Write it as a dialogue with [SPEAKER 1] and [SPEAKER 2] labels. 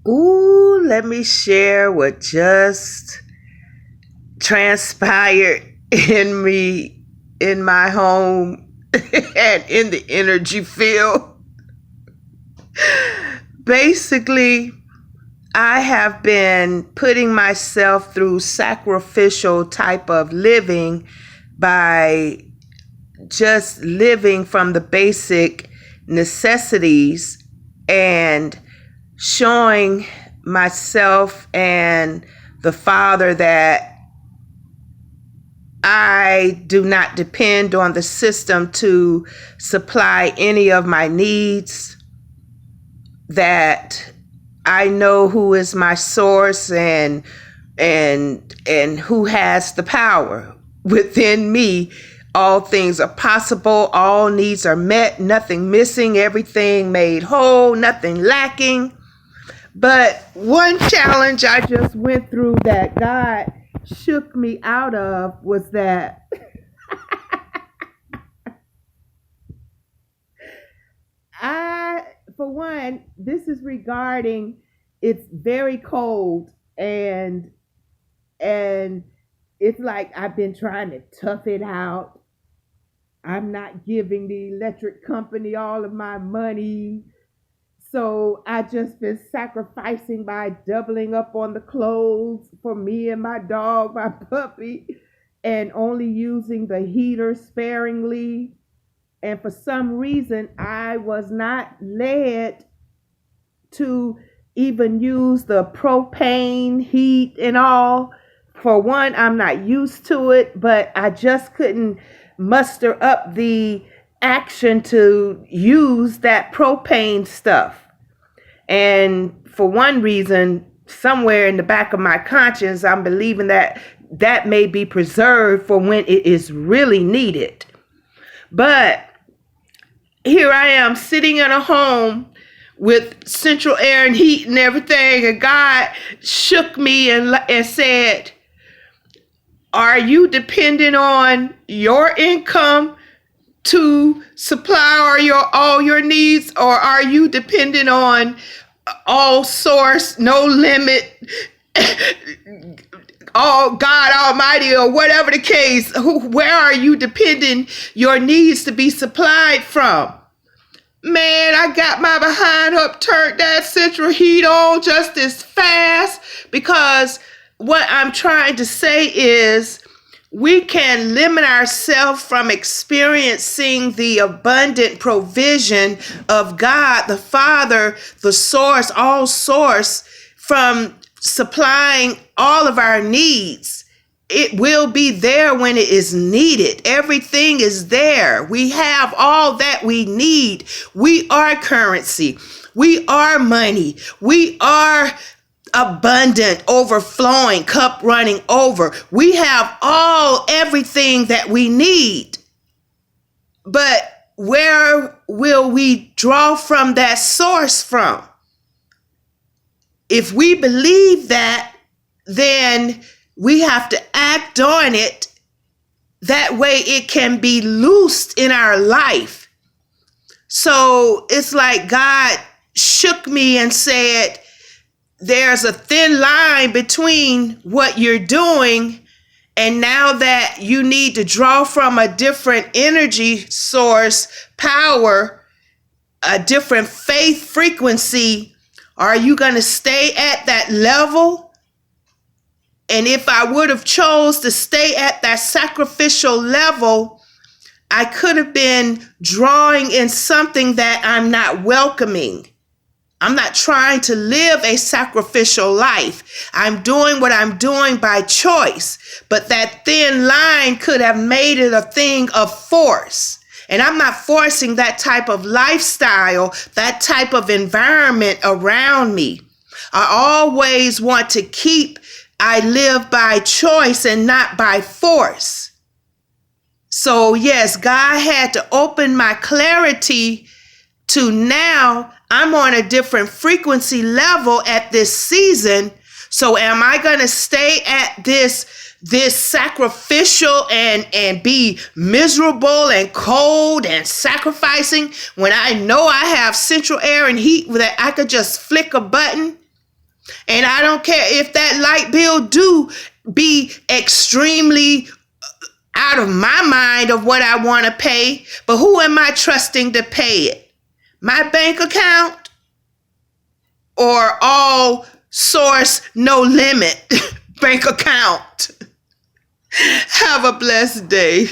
[SPEAKER 1] Ooh, let me share what just transpired in me, in my home, and in the energy field. Basically, I have been putting myself through sacrificial type of living by just living from the basic necessities and showing myself and the Father that I do not depend on the system to supply any of my needs, that I know who is my source and who has the power within me. All things are possible, all needs are met, nothing missing, everything made whole, nothing lacking. But one challenge I just went through that God shook me out of was that for one, this is regarding, it's very cold, and it's like I've been trying to tough it out. I'm not giving the electric company all of my money. So I just been sacrificing by doubling up on the clothes for me and my dog, my puppy, and only using the heater sparingly. And for some reason, I was not led to even use the propane heat and all. For one, I'm not used to it, but I just couldn't muster up the action to use that propane stuff. And for one reason, somewhere in the back of my conscience, I'm believing that that may be preserved for when it is really needed. But here I am sitting in a home with central air and heat and everything, and God shook me and said, are you dependent on your income to supply all your needs, or are you dependent on all source, no limit, all God Almighty, or whatever the case? Where are you depending your needs to be supplied from? Man, I got my behind up, turned that central heat on just as fast, because what I'm trying to say is we can limit ourselves from experiencing the abundant provision of God, the Father, the source, all source, from supplying all of our needs. It will be there when it is needed. Everything is there. We have all that we need. We are currency. We are money. We are abundant, overflowing, cup running over. We have everything that we need. But where will we draw from that source from? If we believe that, then we have to act on it. That way it can be loosed in our life. So it's like God shook me and said, there's a thin line between what you're doing, and now that you need to draw from a different energy source, power, a different faith frequency, are you going to stay at that level? And if I would have chose to stay at that sacrificial level, I could have been drawing in something that I'm not welcoming. I'm not trying to live a sacrificial life. I'm doing what I'm doing by choice. But that thin line could have made it a thing of force. And I'm not forcing that type of lifestyle, that type of environment around me. I always want to I live by choice and not by force. So yes, God had to open my clarity to now I'm on a different frequency level at this season. So am I going to stay at this sacrificial and be miserable and cold and sacrificing when I know I have central air and heat that I could just flick a button? And I don't care if that light bill do be extremely out of my mind of what I want to pay, but who am I trusting to pay it? My bank account or all source no limit bank account? Have a blessed day.